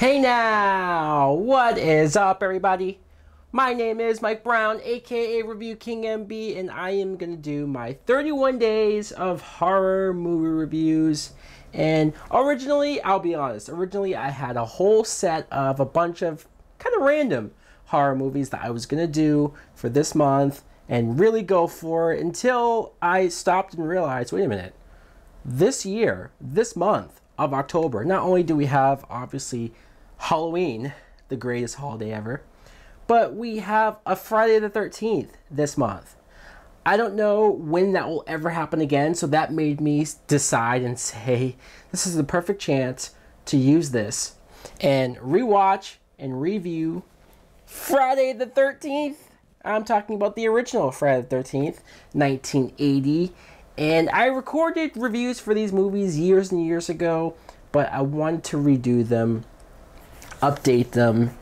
Hey now, what is up everybody? My name is Mike Brown, aka ReviewKingMB, and I am going to do my 31 days of horror movie reviews. And originally, I'll be honest, I had a whole set of a bunch of kind of random horror movies that I was going to do for this month and really go for it until I stopped and realized, wait a minute, this year, this month of October, not only do we have obviously Halloween, the greatest holiday ever, but we have a Friday the 13th this month. I don't know when that will ever happen again, so that made me decide and say this is the perfect chance to use this and rewatch and review Friday the 13th. I'm talking about the original Friday the 13th, 1980. And I recorded reviews for these movies years and years ago, but I wanted to redo them, update them,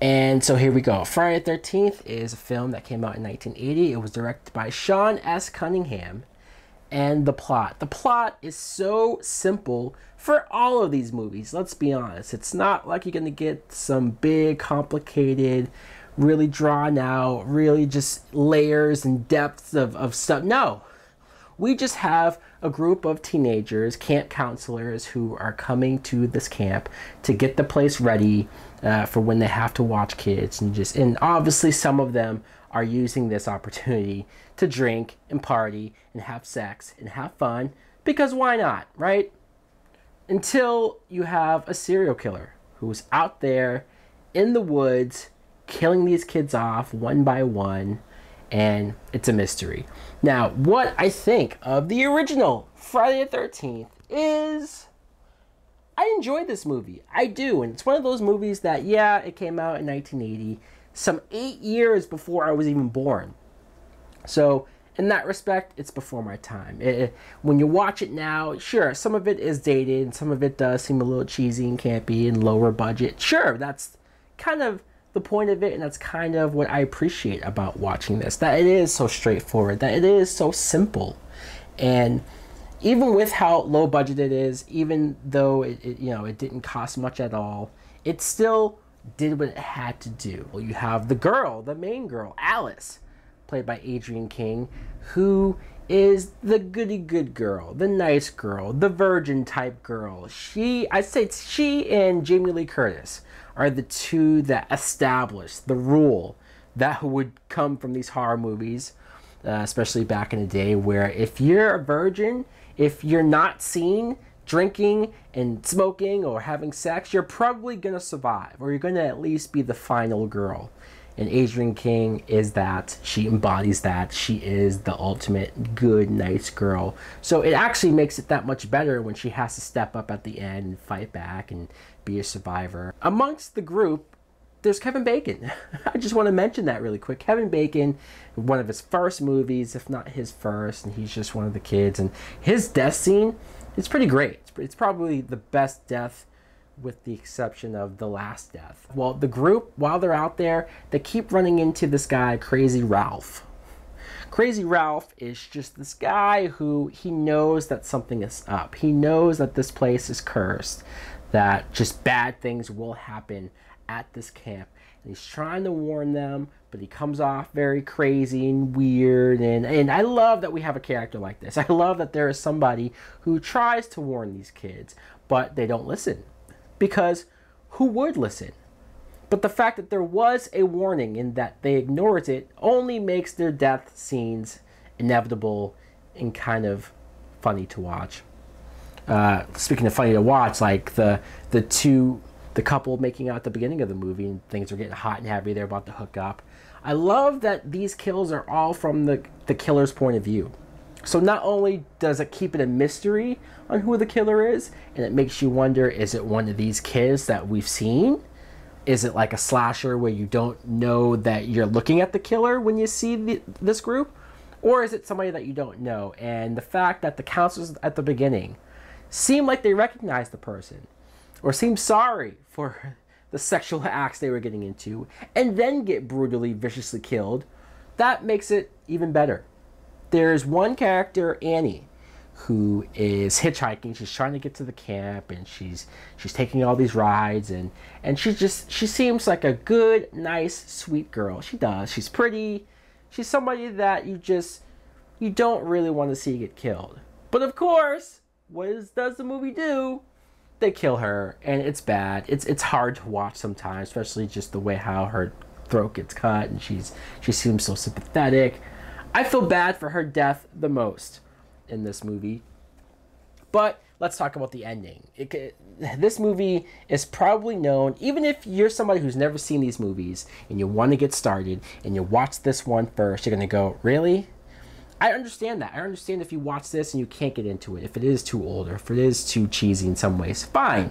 and so here we go. Friday the 13th is a film that came out in 1980. It was directed by Sean S. Cunningham. And the plot is so simple for all of these movies. Let's be honest. It's not like you're going to get some big, complicated, really drawn out, really just layers and depths of stuff. No. We just have a group of teenagers, camp counselors, who are coming to this camp to get the place ready for when they have to watch kids, and obviously some of them are using this opportunity to drink and party and have sex and have fun, because why not, right? Until you have a serial killer who's out there in the woods killing these kids off one by one, and it's a mystery. Now, what I think of the original Friday the 13th is I enjoy this movie. I do, and it's one of those movies that, yeah, it came out in 1980, some 8 years before I was even born. So, in that respect, it's before my time. When you watch it now, sure, some of it is dated, and some of it does seem a little cheesy and campy and lower budget. Sure, that's kind of the point of it, and that's kind of what I appreciate about watching this, that it is so straightforward, that it is so simple. And even with how low budget it is, even though it didn't cost much at all, it still did what it had to do. Well, you have the girl, the main girl, Alice, played by Adrienne King, who is the goody good girl, the nice girl, the virgin type girl. I'd say she and Jamie Lee Curtis are the two that establish the rule that would come from these horror movies, especially back in the day, where if you're a virgin, if you're not seen drinking and smoking or having sex, you're probably going to survive, or you're going to at least be the final girl. And Adrienne King is that. She embodies that. She is the ultimate good, nice girl. So it actually makes it that much better when she has to step up at the end and fight back and be a survivor. Amongst the group, there's Kevin Bacon. I just want to mention that really quick. Kevin Bacon, one of his first movies, if not his first, and he's just one of the kids. And his death scene is pretty great. It's probably the best death, with the exception of the last death. Well, the group, while they're out there, they keep running into this guy, Crazy Ralph. Crazy Ralph is just this guy who, he knows that something is up. He knows that this place is cursed, that just bad things will happen at this camp. And he's trying to warn them, but he comes off very crazy and weird. And I love that we have a character like this. I love that there is somebody who tries to warn these kids, but they don't listen. Because who would listen? But the fact that there was a warning and that they ignored it only makes their death scenes inevitable and kind of funny to watch. Speaking of funny to watch, like the couple making out at the beginning of the movie, and things are getting hot and heavy, they're about to hook up. I love that these kills are all from the killer's point of view. So not only does it keep it a mystery on who the killer is, and it makes you wonder, is it one of these kids that we've seen? Is it like a slasher where you don't know that you're looking at the killer when you see this group? Or is it somebody that you don't know? And the fact that the counselors at the beginning seem like they recognize the person, or seem sorry for the sexual acts they were getting into, and then get brutally, viciously killed, that makes it even better. There's one character, Annie, who is hitchhiking. She's trying to get to the camp, and she's taking all these rides, and she seems like a good, nice, sweet girl. She does. She's pretty. She's somebody that you don't really want to see get killed. But of course, does the movie do? They kill her, and it's bad. It's hard to watch sometimes, especially just the way how her throat gets cut, and she seems so sympathetic. I feel bad for her death the most in this movie. But let's talk about the ending. This movie is probably known, even if you're somebody who's never seen these movies and you want to get started and you watch this one first, you're going to go, really? I understand that. I understand if you watch this and you can't get into it, if it is too old or if it is too cheesy in some ways, fine.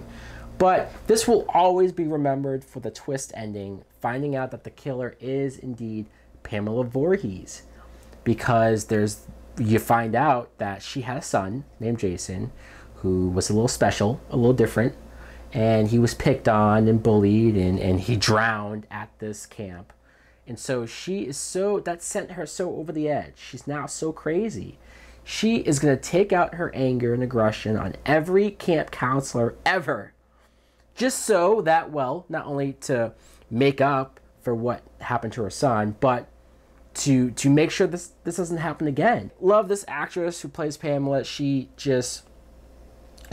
But this will always be remembered for the twist ending, finding out that the killer is indeed Pamela Voorhees. Because you find out that she had a son named Jason who was a little special, a little different, and he was picked on and bullied, and he drowned at this camp. And so that sent her so over the edge. She's now so crazy. She is going to take out her anger and aggression on every camp counselor ever. Just so that, well, not only to make up for what happened to her son, but to make sure this doesn't happen again. Love this actress who plays Pamela. She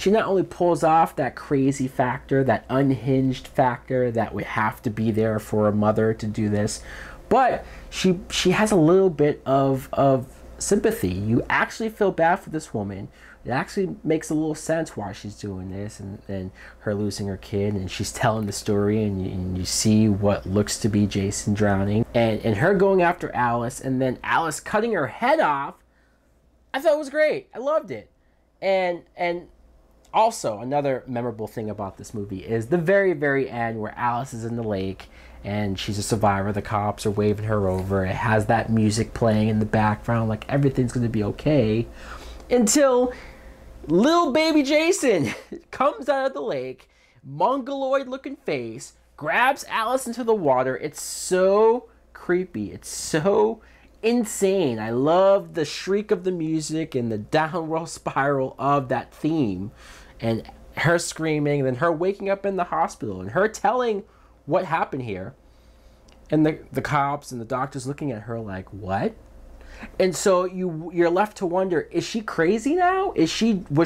not only pulls off that crazy factor, that unhinged factor that would have to be there for a mother to do this, but she has a little bit of sympathy. You actually feel bad for this woman. It actually makes a little sense why she's doing this, and her losing her kid, and she's telling the story, and you see what looks to be Jason drowning, and her going after Alice, and then Alice cutting her head off. I thought it was great. I loved it. And also, another memorable thing about this movie is the very, very end where Alice is in the lake and she's a survivor. The cops are waving her over. It has that music playing in the background like everything's going to be okay until little baby Jason comes out of the lake, mongoloid looking face, grabs Alice into the water. It's so creepy. It's so insane. I love the shriek of the music and the downward spiral of that theme, and her screaming, and then her waking up in the hospital, and her telling what happened here, and the cops and the doctors looking at her like, what? And so you're left to wonder, is she crazy now? Was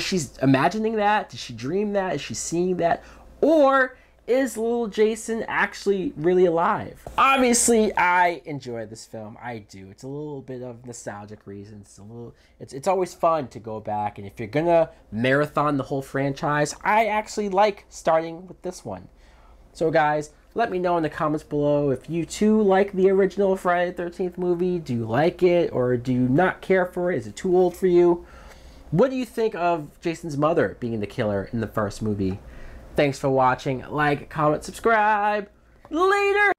she imagining that? Did she dream that? Is she seeing that? Or is little Jason actually really alive? Obviously, I enjoy this film. I do. It's a little bit of nostalgic reasons. It's always fun to go back, and if you're gonna marathon the whole franchise, I actually like starting with this one. So guys, let me know in the comments below if you too like the original Friday the 13th movie. Do you like it, or do you not care for it? Is it too old for you? What do you think of Jason's mother being the killer in the first movie? Thanks for watching. Like, comment, subscribe. Later!